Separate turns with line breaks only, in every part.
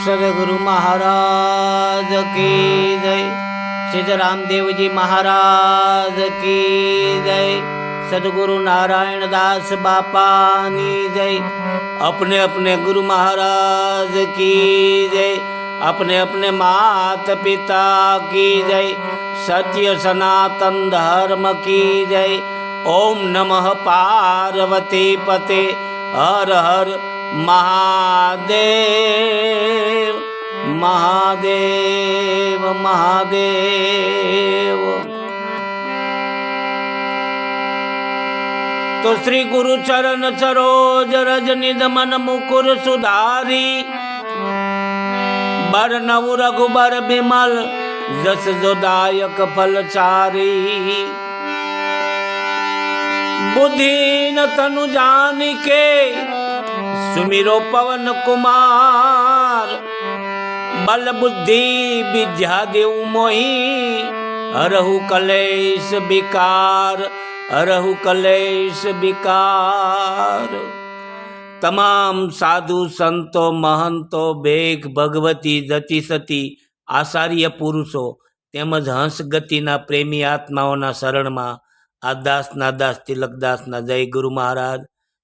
सदगुरु महाराज की जय। सिद्ध रामदेव जी महाराज की जय। सदगुरु नारायण दास बापानी जय। अपने अपने गुरु महाराज की जय। अपने अपने माता पिता की जय। सत्य सनातन धर्म की जय। ओम नमः पार्वती पते हर हर महादेव महादेव महादेव। तो श्री गुरु चरण सरोज रज निध मन मुकुर सुधारी। बर नव रघुबर बिमल जस जोदायक फलचारी। बुद्धि न तनु जान के सुमिरो पवन कुमार। बल बुद्धि विद्या देव मोहि हरहु कलेश विकार। हरहु कलेश विकार। तमाम साधु संतो महंतो बेग भगवती जति सती आचार्य पुरुषो તેમજ હંસ ગતિના પ્રેમી આત્માઓના શરણમાં આ દાસના દાસ તિલકદાસના જય ગુરુ મહારાજ,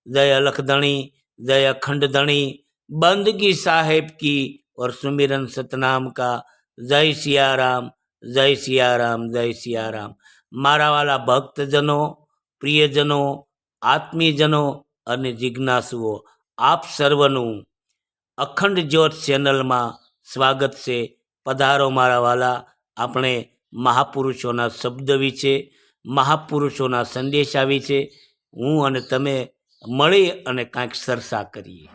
जय अलखधणी, जय अखंड धणी, बंदगी साहेब की और सुमिरन सतनाम का। जय सिया राम, जय सिया राम, जय सिया राम। मारा वाला भक्तजनों, प्रियजनों, आत्मीयजनों અને જિજ્ઞાસુઓ, આપ સર્વનું અખંડ જ્યોત ચેનલમાં સ્વાગત છે। પધારો મારા વાલા। આપણે મહાપુરુષોના શબ્દ વિશે, મહાપુરુષોના સંદેશા વિશે હું અને તમે મળી અને કાંઈક ચર્ચા કરીએ।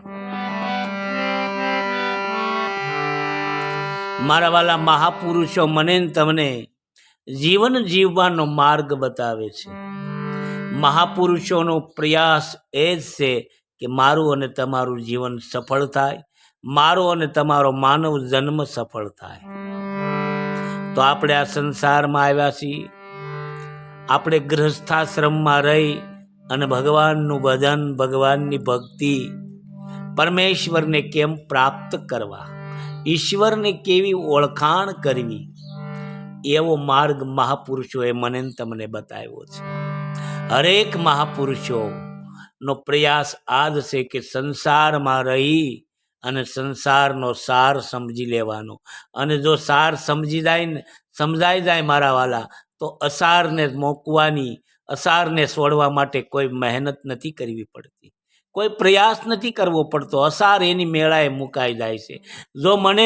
મારા વાલા મહાપુરુષો મને તમને જીવન જીવવાનો માર્ગ બતાવે છે। મહાપુરુષોનો પ્રયાસ એ જ છે કે મારું અને તમારું જીવન સફળ થાય, મારો અને તમારો માનવ જન્મ સફળ થાય। તો આપણે આ સંસારમાં આવ્યા છીએ, આપણે ગૃહસ્થાશ્રમમાં રહી અને ભગવાનનું ભજન, ભગવાનની ભક્તિ, પરમેશ્વરને કેમ પ્રાપ્ત કરવા, ઈશ્વરને કેવી ઓળખાણ કરવી, એવો માર્ગ મહાપુરુષોએ મને તમને બતાવ્યો છે। હરેક મહાપુરુષોનો પ્રયાસ આ જ છે કે સંસારમાં રહી અને સંસારનો સાર સમજી લેવાનો। અને જો સાર સમજાઈ જાય મારા વાલા, તો અસારને મોકવાની, અસારને છોડવા માટે કોઈ મહેનત નથી કરવી પડતી, કોઈ પ્રયાસ નથી કરવો પડતો। અસાર એની મેળાએ મુકાઈ જાય છે। જો મને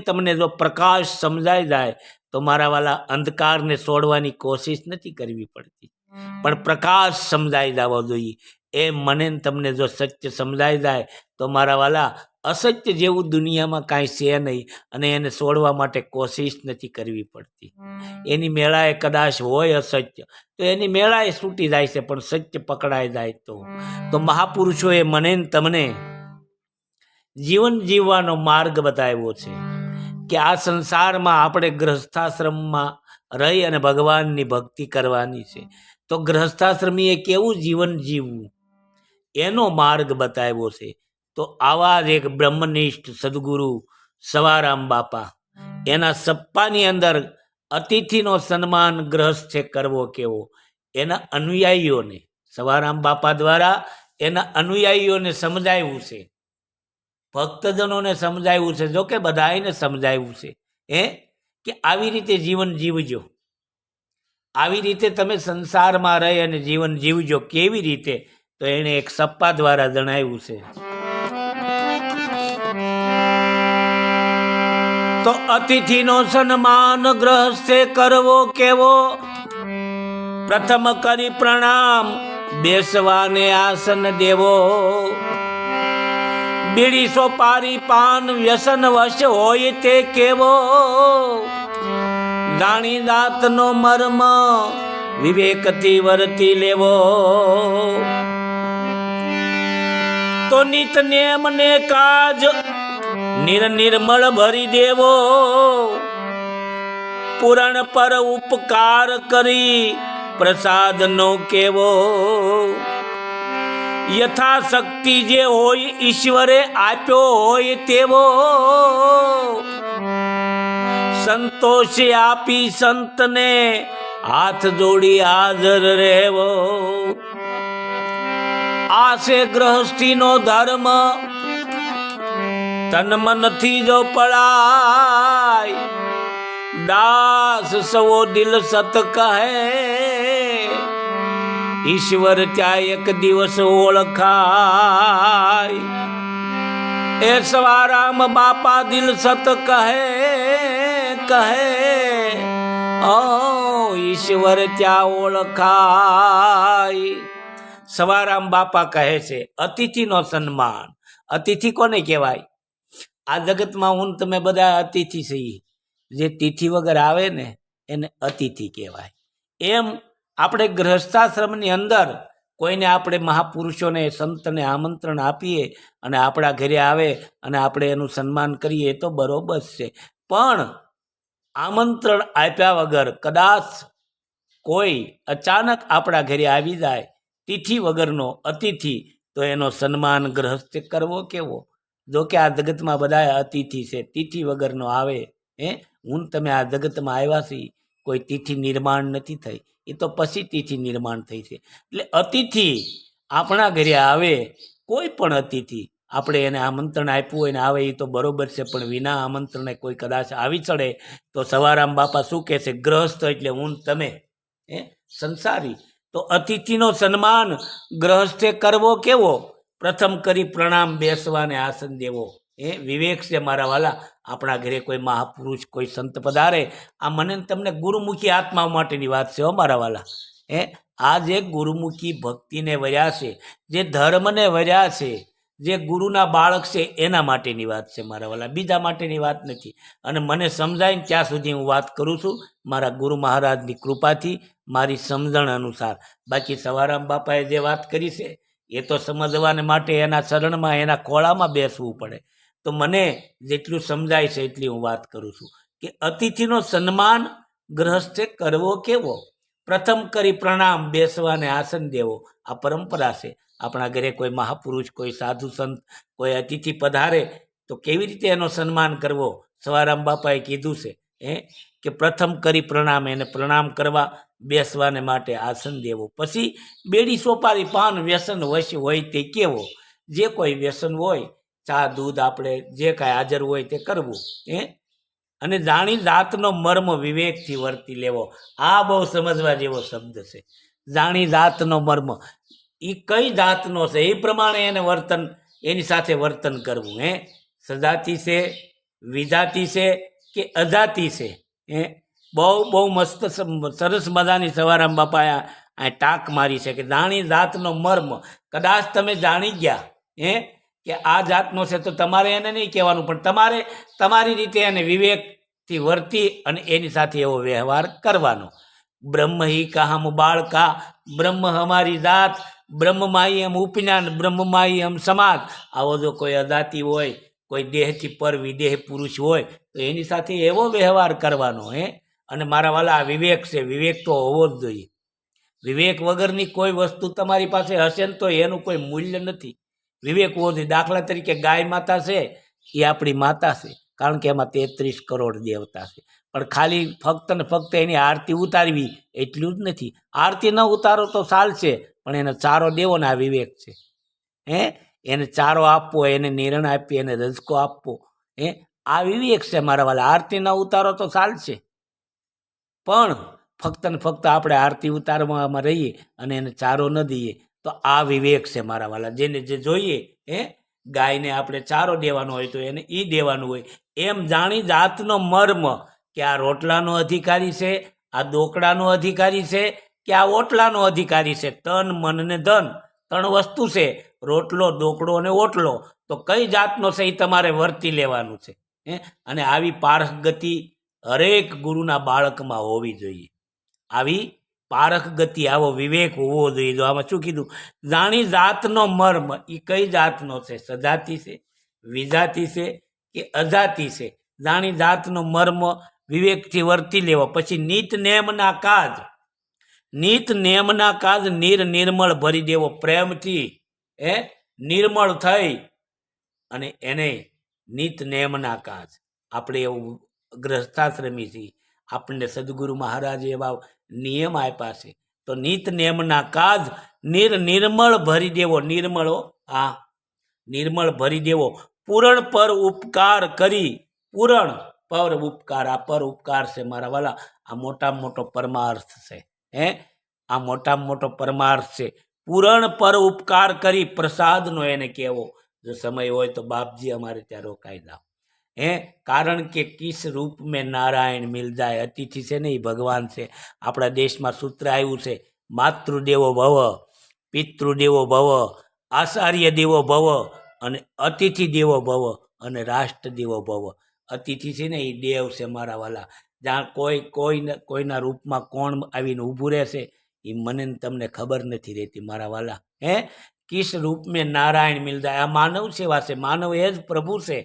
તમને જો પ્રકાશ સમજાઈ જાય તો મારા વાલા અંધકારને છોડવાની કોશિશ નથી કરવી પડતી, પણ પ્રકાશ સમજાઈ જવો જોઈએ। એ મને તમને જો સત્ય સમજાઈ જાય તો મારા વાલા અસત્ય જેવું દુનિયામાં કાંઈ છે નહીં, અને એને છોડવા માટે કોશિશ નથી કરવી પડતી। એની મેળાએ કદાચ હોય અસત્ય તો એની મેળાએ છૂટી જાય છે, પણ સત્ય પકડાઈ જાય તો મહાપુરુષોએ મને તમને જીવન જીવવાનો માર્ગ બતાવ્યો છે કે આ સંસારમાં આપણે ગૃહસ્થાશ્રમમાં રહી અને ભગવાનની ભક્તિ કરવાની છે। તો ગૃહસ્થાશ્રમીએ કેવું જીવન જીવવું એનો માર્ગ બતાવ્યો છે। તો આવા જ એક બ્રહ્મનિષ્ઠ સદગુરુ સવારામ બાપા, એના સપ્પાની અંદર અતિથિનો સન્માન ગ્રહસ્થે કરવો કેવો, એના અનુયાયીઓને સવારામ બાપા દ્વારા એના અનુયાયીઓને સમજાવ્યું છે, ભક્તજનોને સમજાવ્યું છે, જો કે બધાને સમજાવ્યું છે કે આવી રીતે જીવન જીવજો, આવી રીતે તમે સંસારમાં રહી અને જીવન જીવજો। કેવી રીતે? તો એણે એક સપ્પા દ્વારા જણાવ્યું છે। તો અતિથિનો સન્માન ગ્રહસ્થે કરવો કેવો, પ્રથમ કરી પ્રણામ બેસવાને આસન દેવો। બીડી સોપારી પાન વ્યસન વશ હોય તે કેવો, જાણી જાતનો મર્મ વિવેકથી વર્તી લેવો। તો નિત નેમ ને કાજ નિર્મળ ભરી દેવો, પુરાણ પર ઉપકાર કરી પ્રસાદ નો કેવો। યથાશક્તિ જે હોય ઈશ્વરે આપ્યો હોય તેવો, સંતોષે આપી સંતને હાથ જોડી હાજર રહેવો. આ છે ગૃહસ્થીનો ધર્મ, તન મનથી જો પડાય, દાસ સવો દિલ સત કહે, ઈશ્વર ત્યાં એક દિવસ ઓળખાય. એ સવારામ બાપા દિલ સત કહે, ઓ ઈશ્વર ત્યાં ઓળખાય. સવારામ બાપા કહે છે અતિથિનો સન્માન. અતિથિ કોને કહેવાય? આ જગતમાં હું તમે બધા અતિથિ છીએ. જે તિથિ વગર આવે ને એને અતિથિ કહેવાય. એમ આપણે ગૃહસ્થાશ્રમની અંદર કોઈને આપણે મહાપુરુષોને સંતને આમંત્રણ આપીએ અને આપણા ઘરે આવે અને આપણે એનું સન્માન કરીએ તો બરોબર છે. પણ આમંત્રણ આપ્યા વગર કદાચ કોઈ અચાનક આપણા ઘરે આવી જાય, તિથિ વગરનો અતિથિ, તો એનો સન્માન ગૃહસ્થ કરવો કેવો? જો કે આ જગતમાં બધા અતિથિ છે, તિથિ વગરનો આવે. હું તમે આ જગતમાં આવ્યા છીએ, કોઈ તિથિ નિર્માણ નથી થઈ, એ તો પછી તિથિ નિર્માણ થઈ છે. એટલે અતિથિ આપણા ઘરે આવે, કોઈ પણ અતિથિ આપણે એને આમંત્રણ આપ્યું હોય ને આવે એ તો બરોબર છે, પણ વિના આમંત્રણે કોઈ કદાચ આવી ચડે તો સવારામ બાપા શું કહે છે? ગ્રહસ્થ એટલે હું તમે સંસારી. તો અતિથિનો સન્માન ગ્રહસ્થે કરવો કેવો? પ્રથમ કરી પ્રણામ, બેસવાને આસન દેવો. વિવેક છે મારા વાલા. આપણા ઘરે કોઈ મહાપુરુષ, કોઈ સંત પધારે, આ મને તમને ગુરુમુખી આત્માઓ માટેની વાત છે હો મારા વાલા. આ જે ગુરુમુખી ભક્તિને વર્યા છે, જે ધર્મને વર્યા છે, જે ગુરુના બાળક છે, એના માટેની વાત છે મારા વાલા, બીજા માટેની વાત નથી. અને મને સમજાય ત્યાં સુધી હું વાત કરું છું મારા ગુરુ મહારાજની કૃપાથી, મારી સમજણ અનુસાર. બાકી સવારામ બાપાએ જે વાત કરી છે એ તો સમજવાને માટે એના ચરણમાં, એના ખોળામાં બેસવું પડે. તો મને જેટલું સમજાય છે એટલી હું વાત કરું છું કે અતિથિનો સન્માન ગ્રહસ્થે કરવો કેવો? પ્રથમ કરી પ્રણામ, બેસવાને આસન દેવો. આ પરંપરા છે. આપણા ઘરે કોઈ મહાપુરુષ, કોઈ સાધુ સંત, કોઈ અતિથિ પધારે તો કેવી રીતે એનો સન્માન કરવો? સવારામ બાપાએ કીધું છે કે પ્રથમ કરી પ્રણામ, એને પ્રણામ કરવા, બેસવાને માટે આસન દેવો. પછી બેડી સોપારી પાન વ્યસન વશ હોય તે કેવો? જે કોઈ વ્યસન હોય, ચા દૂધ આપણે જે કાંઈ હાજર હોય તે કરવું. અને જાણી જાતનો મર્મ વિવેકથી વર્તી લેવો. આ બહુ સમજવા જેવો શબ્દ છે. જાણી જાતનો મર્મ, એ કઈ જાતનો છે એ પ્રમાણે એને વર્તન, એની સાથે વર્તન કરવું. સજાતિ છે, વિજાતિ છે કે અજાતિ છે? બહુ મસ્ત સરસ મજાની સવારામ બાપાએ આ ટાંક મારી છે કે જાણી જાતનો મર્મ. કદાચ તમે જાણી ગયા કે આ જાતનો છે તો તમારે એને નહીં કહેવાનું, પણ તમારે તમારી રીતે એને વિવેકથી વર્તી અને એની સાથે એવો વ્યવહાર કરવાનો. બ્રહ્મ હિ કહમ બાળકા, બ્રહ્મ હમારી જાત, બ્રહ્મમાઈ એમ ઉપજ્ઞાન, બ્રહ્મમાઈ એમ સમાજ. આવો જો કોઈ અજાતિ હોય, કોઈ દેહથી પર વિદેહ પુરુષ હોય તો એની સાથે એવો વ્યવહાર કરવાનો. અને મારા વાલા આ વિવેક છે, વિવેક તો હોવો જ જોઈએ. વિવેક વગરની કોઈ વસ્તુ તમારી પાસે હશે ને તો એનું કોઈ મૂલ્ય નથી. વિવેક હોવો જોઈએ. દાખલા તરીકે ગાય માતા છે, એ આપણી માતા છે, કારણ કે એમાં 33 કરોડ દેવતા છે. પણ ખાલી ફક્ત ને ફક્ત એની આરતી ઉતારવી એટલું જ નથી. આરતી ન ઉતારો તો ચાલશે, પણ એને ચારો દેવો ને આ વિવેક છે. એને ચારો આપવો, એને નિર્ણય આપી, એને રજકો આપવો, આ વિવેક છે મારા વાલા. આરતી ન ઉતારો તો ચાલશે, પણ ફક્ત ને ફક્ત આપણે આરતી ઉતારવામાં રહીએ અને એને ચારો ન દઈએ તો આ વિવેક છે મારા વાલા. જેને જે જોઈએ, ગાયને આપણે ચારો દેવાનો હોય તો એને એ દેવાનું હોય. એમ જાણી જાતનો મર્મ કે આ રોટલાનો અધિકારી છે, આ દોકડાનો અધિકારી છે કે આ ઓટલાનો અધિકારી છે. તન, મન ને ધન 3 વસ્તુ છે, રોટલો, દોકડો અને ઓટલો. તો કઈ જાતનો છે એ તમારે વર્તી લેવાનું છે. અને આવી પારખ ગતિ હરેક ગુરુના બાળકમાં હોવી જોઈએ. આવી પારખ ગતિ, આવો વિવેક હોવો જોઈએ. જો આમાં શું કીધું? જાણી જાતનો મર્મ, એ કઈ જાતનો છે? સજાતિ છે, વિજાતિ છે કે અજાતિ છે? જાણી જાતનો મર્મ વિવેકથી વર્તી લેવો. પછી નીત નેમના કાજ, નીત નેમના કાજ નિર્મળ ભરી દેવો પ્રેમથી. એ નિર્મળ થઈ અને એને નિત નેમના કાજ, આપણે એવું ગ્રસ્થાશ્રમી છીએ, આપણને સદગુરુ મહારાજે એવા નિયમ આપ્યા છે, તો નિત નેમના કાજ નિર્મળ ભરી દેવો, નિર્મળો આ નિર્મળ ભરી દેવો, પૂરણ પર ઉપકાર કરી, પૂરણ પર ઉપકાર, આ પર ઉપકાર છે મારા વાલા, આ મોટામાં મોટો પરમાર્થ છે, આ મોટામાં મોટો પરમાર્થ છે. પૂરણ પર ઉપકાર કરી પ્રસાદનો એને કહેવો. જો સમય હોય તો બાપજી અમારે ત્યાં રોકાઈ જાઓ, કારણ કે કિસ રૂપ મેં નારાયણ મિલ જાય. અતિથિ છે ને એ ભગવાન છે. આપણા દેશમાં સૂત્ર આવ્યું છે, માતૃદેવો ભવ, પિતૃદેવો ભવ, આચાર્ય દેવો ભવ અને અતિથિ દેવો ભવ અને રાષ્ટ્ર દેવો ભવ. અતિથિ છે ને એ દેવ છે મારા વાલા. જ્યાં કોઈના રૂપમાં કોણ આવીને ઊભું રહેશે એ મને તમને ખબર નથી રહેતી મારા વાલા. કિસ રૂપ મેં નારાયણ મિલ જાય. આ માનવ સેવા છે, માનવ એ જ પ્રભુ છે.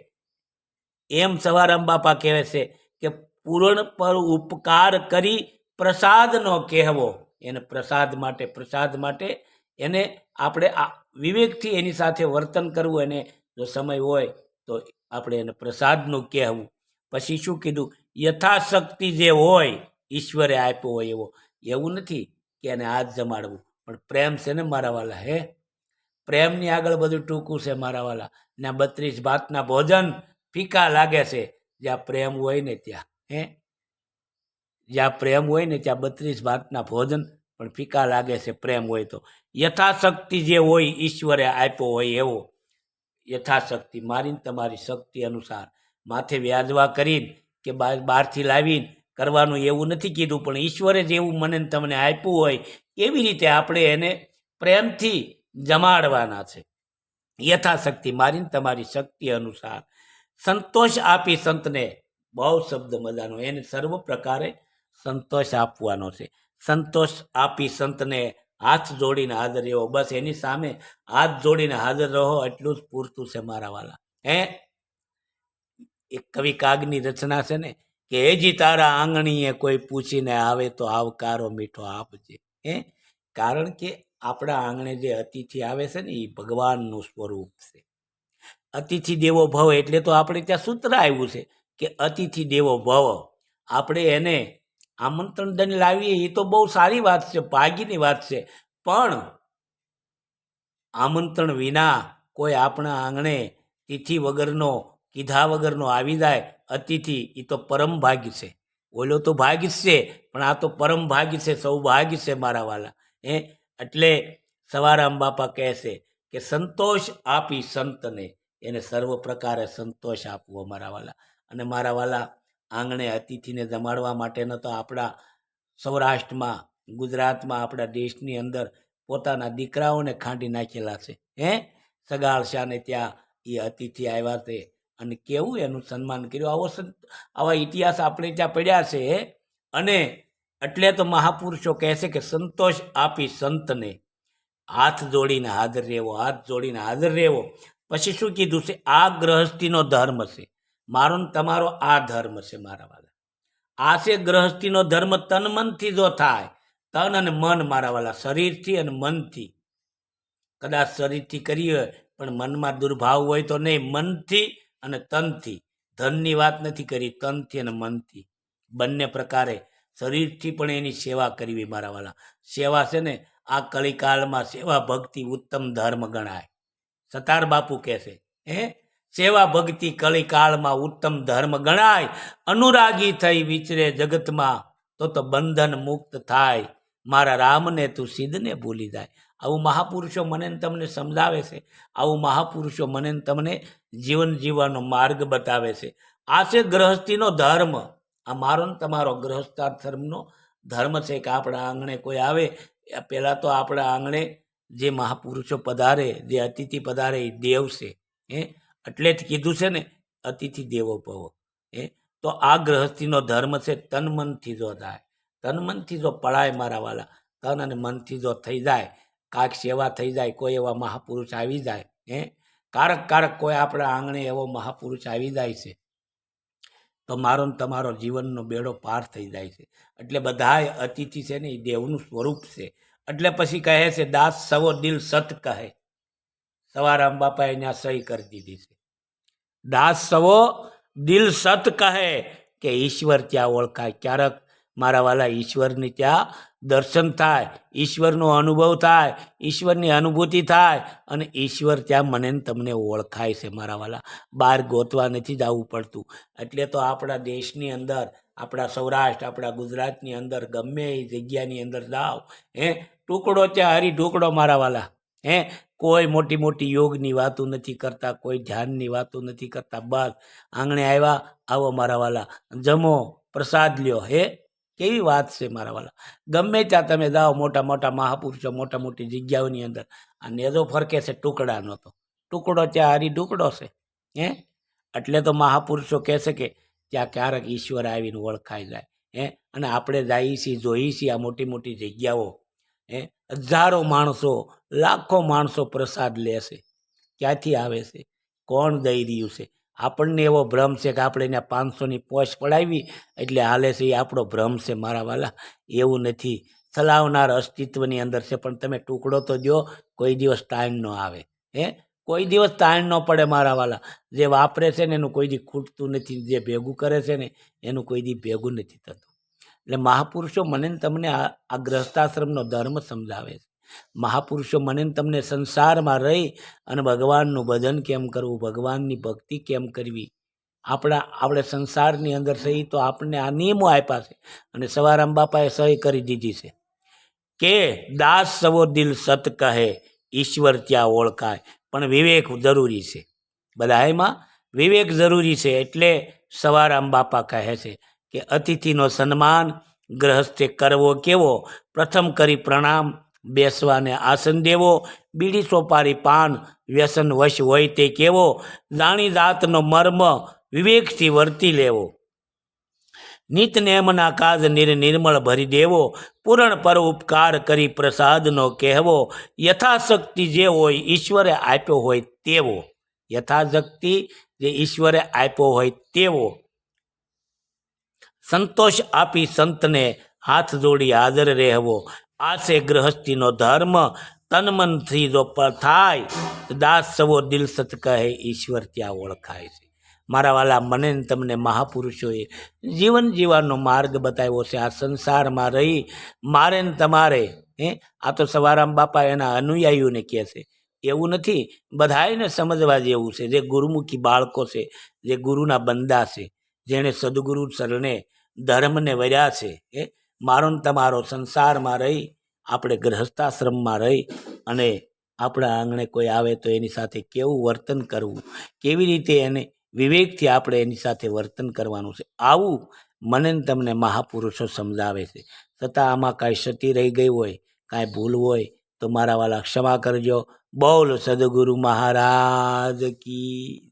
એમ સવારામ બાપા કહેવે છે કે પૂરણ પર ઉપકાર કરી પ્રસાદનો કહેવો. એને પ્રસાદ માટે એને આપણે વિવેકથી એની સાથે વર્તન કરવું. એને જો સમય હોય તો આપણે એને પ્રસાદનું કહેવું. પછી શું કીધું? યથાશક્તિ જે હોય ઈશ્વરે આપ્યો હોય એવો. એવું નથી કે એને હાથ જમાડવું, પણ પ્રેમ છે ને મારા વાલા. પ્રેમની આગળ બધું ટૂંકું છે મારા વાલા. ને 32 ભાતના ભોજન ફીકા લાગે છે. જ્યાં પ્રેમ હોય ને ત્યાં જ્યાં પ્રેમ હોય ને ત્યાં 32 ભાતના ભોજન પણ ફીકા લાગે છે પ્રેમ હોય તો. યથાશક્તિ જે હોય ઈશ્વરે આપ્યો હોય એવો. યથાશક્તિ મારી તમારી શક્તિ અનુસાર માથે વ્યાજવા કરીને કે બહારથી લાવીને કરવાનું એવું નથી કીધું, પણ ઈશ્વરે જેવું મને તમને આપ્યું હોય એવી રીતે આપણે એને પ્રેમથી જમાડવાના છે. યથાશક્તિ મારી તમારી શક્તિ અનુસાર સંતોષ આપી સંતને. બહુ શબ્દ મજાનો. એને સર્વ પ્રકારે સંતોષ આપવાનો છે. સંતોષ આપી સંતને હાથ જોડીને હાજર રહો. બસ એની સામે હાથ જોડીને હાજર રહો, એટલું જ પૂરતું છે મારા વાલા. એક કવિ કાગની રચના છે ને કે હેજી તારા આંગણીએ કોઈ પૂછીને આવે તો આવકારો મીઠો આપજે. કારણ કે આપણા આંગણે જે અતિથિ આવે છે ને એ ભગવાનનું સ્વરૂપ છે. અતિથિ દેવો ભવ એટલે તો આપણે ત્યાં સૂત્ર આવ્યું છે કે અતિથિ દેવો ભવ. આપણે એને આમંત્રણ દઈને લાવીએ એ તો બહુ સારી વાત છે, ભાગ્યની વાત છે. પણ આમંત્રણ વિના કોઈ આપણા આંગણે તિથિ વગરનો, કીધા વગરનો આવી જાય અતિથિ, એ તો પરમ ભાગ્ય છે. ઓલો તો ભાગ્ય છે, પણ આ તો પરમ ભાગ્ય છે, સૌભાગ્ય છે મારા વાલા. એટલે સવારામ બાપા કહે છે કે સંતોષ આપી સંતને. એને સર્વ પ્રકારે સંતોષ આપવો મારા વાલા. અને મારા વાલા, આંગણે અતિથિને જમાડવા માટેનો તો આપણા સૌરાષ્ટ્રમાં, ગુજરાતમાં, આપણા દેશની અંદર પોતાના દીકરાઓને ખાંડી નાખેલા છે. સગાળશાને ત્યાં એ અતિથિ આવ્યા છે અને કેવું એનું સન્માન કર્યું. આવા ઇતિહાસ આપણે ત્યાં પડ્યા છે. અને એટલે તો મહાપુરુષો કહે છે કે સંતોષ આપી સંતને હાથ જોડીને હાજર રહેવો, હાથ જોડીને હાજર રહેવો. પછી શું કીધું છે? આ ગ્રહસ્થીનો ધર્મ છે. મારો ને તમારો આ ધર્મ છે મારા વાલા. આ છે ગ્રહસ્થીનો ધર્મ. તન મનથી જો થાય, તન અને મન મારા વાલા, શરીરથી અને મનથી. કદાચ શરીરથી કરીએ પણ મનમાં દુર્ભાવ હોય તો નહીં. મનથી અને તનથી. ધનની વાત નથી કરી, તનથી અને મનથી બંને પ્રકારે. શરીરથી પણ એની સેવા કરવી મારા વાલા. સેવા છે ને આ કલિકાળમાં સેવા ભક્તિ ઉત્તમ ધર્મ ગણાય. સતાર બાપુ કહે છે સેવા ભક્તિ કલિકાળમાં ઉત્તમ ધર્મ ગણાય. અનુરાગી થઈ વિચરે જગતમાં તો બંધન મુક્ત થાય. મારા રામને તું સિદ્ધને ભૂલી જાય. આવું મહાપુરુષો મને તમને સમજાવે છે. આવું મહાપુરુષો મને તમને જીવન જીવવાનો માર્ગ બતાવે છે. આ છે ગ્રહસ્થીનો ધર્મ. આ મારો ને તમારો ગ્રહસ્થાશ્રમનો ધર્મ છે કે આપણા આંગણે કોઈ આવે પહેલાં તો આપણા આંગણે જે મહાપુરુષો પધારે, જે અતિથિ પધારે એ દેવ છે. એટલે જ કીધું છે ને અતિથિ દેવો ભવ. તો આ ગ્રહસ્થીનો ધર્મ છે. તન મનથી જો થાય, તન મનથી જો પડાય મારા વાલા, તન અને મનથી જો થઈ જાય, કાંઈક સેવા થઈ જાય, કોઈ એવા મહાપુરુષ આવી જાય, કારક કોઈ આપણા આંગણે એવો મહાપુરુષ આવી જાય છે તો મારો ને તમારો જીવનનો બેડો પાર થઈ જાય છે. એટલે બધાય અતિથિ છે ને એ દેવનું સ્વરૂપ છે. એટલે પછી કહે છે દાસ સવો દિલ સત કહે. સવારામ બાપાએ અહીંયા સહી કરી દીધી છે. દાસ સવો દિલ સત કહે કે ઈશ્વર ત્યાં ઓળખાય. ક્યારેક મારા વાલા ઈશ્વરની ત્યાં દર્શન થાય, ઈશ્વરનો અનુભવ થાય, ઈશ્વરની અનુભૂતિ થાય અને ઈશ્વર ત્યાં મને ને તમને ઓળખાય છે મારા વાલા. બહાર ગોતવા નથી જવું પડતું. એટલે તો આપણા દેશની અંદર, આપણા સૌરાષ્ટ્ર, આપણા ગુજરાતની અંદર ગમે એ જગ્યાની અંદર જાઓ, ટુકડો ત્યાં હરી ઢુકડો મારા વાલા. કોઈ મોટી મોટી યોગની વાતો નથી કરતા, કોઈ ધ્યાનની વાતો નથી કરતા. બસ આંગણે આવ્યા, આવો મારા વાલા, જમો, પ્રસાદ લ્યો. કેવી વાત છે મારા વાલા. ગમે ત્યાં તમે જાઓ, મોટા મોટા મહાપુરુષો મોટા મોટી જગ્યાઓની અંદર આ નેજો ફરકે છે ટુકડાનો. તો ટુકડો ત્યાં હરી ઢુકડો છે. એટલે તો મહાપુરુષો કહે છે કે ત્યાં ક્યારેક ઈશ્વર આવીને ઓળખાઈ જાય. અને આપણે જઈએ છીએ, જોઈએ છીએ આ મોટી મોટી જગ્યાઓ, હજારો માણસો, લાખો માણસો પ્રસાદ લે છે. ક્યાંથી આવે છે? કોણ દઈ રહ્યું છે? આપણને એવો ભ્રમ છે કે આપણે એને 500ની પોશ પડાવી એટલે હાલે છે, એ આપણો ભ્રમ છે મારા વાલા. એવું નથી. ચલાવનાર અસ્તિત્વની અંદર છે, પણ તમે ટુકડો તો દો. કોઈ દિવસ ટાઈમ ન આવે, કોઈ દિવસ ટાઈમ ન પડે મારા વાલા. જે વાપરે છે ને એનું કોઈ દી ખૂટતું નથી, જે ભેગું કરે છે ને એનું કોઈ દી ભેગું નથી થતું. એટલે મહાપુરુષો મને તમને આ ગ્રસ્તાશ્રમનો ધર્મ સમજાવે છે. મહાપુરુષો મને તમને સંસારમાં રહી અને ભગવાનનું ભજન કેમ કરવું, ભગવાનની ભક્તિ કેમ કરવી, આપણે સંસારની અંદર સહી તો આપણને આ નિયમો આપ્યા છે. અને સવારામ બાપાએ સહી કરી દીધી છે કે દાસ સવો દિલ સત કહે ઈશ્વર ત્યાં ઓળખાય. પણ વિવેક જરૂરી છે, બધામાં વિવેક જરૂરી છે. એટલે સવારામ બાપા કહે છે કે અતિથિનો સન્માન ગ્રહસ્થે કરવો કેવો, પ્રથમ કરી પ્રણામ, બેસવાને આસન દેવો, બીડી સોપારી પાન વ્યસન વશ હોય તે કેવો, જાણી જાતનો મર્મ વિવેકથી વર્તી લેવો, નિત નેમના કાજ નિર્મળ ભરી દેવો, પૂરણ પર ઉપકાર કરી પ્રસાદનો કહેવો, યથાશક્તિ જે હોય ઈશ્વરે આપ્યો હોય તેવો, યથાશક્તિ જે ઈશ્વરે આપ્યો હોય તેવો, સંતોષ આપી સંતને હાથ જોડી હાજર રહેવો. આ છે ગ્રહસ્થીનો ધર્મ. તન મનથી જો થાય દાસ સવો દિલ સત કહે ઈશ્વર ત્યાં ઓળખાય છે. મારા વાલા, મને તમને મહાપુરુષોએ જીવન જીવવાનો માર્ગ બતાવ્યો છે. આ સંસારમાં રહી મારે ને તમારે, આ તો સવારામ બાપા એના અનુયાયીઓને કહે છે, એવું નથી. બધાને સમજવા જેવું છે. જે ગુરુમુખી બાળકો છે, જે ગુરુના બંદા છે, જેણે સદગુરુ શરણે ધર્મને વર્યા છે, મારો ને તમારો સંસારમાં રહી, આપણે ગ્રહસ્થાશ્રમમાં રહી અને આપણા આંગણે કોઈ આવે તો એની સાથે કેવું વર્તન કરવું, કેવી રીતે એને વિવેકથી આપણે એની સાથે વર્તન કરવાનું છે, આવું મને તમને મહાપુરુષો સમજાવે છે. છતાં આમાં કાંઈ ક્ષતિ રહી ગઈ હોય, કાંઈ ભૂલ હોય તો મારા વાલા ક્ષમા કરજો. બોલ સદગુરુ મહારાજ કી.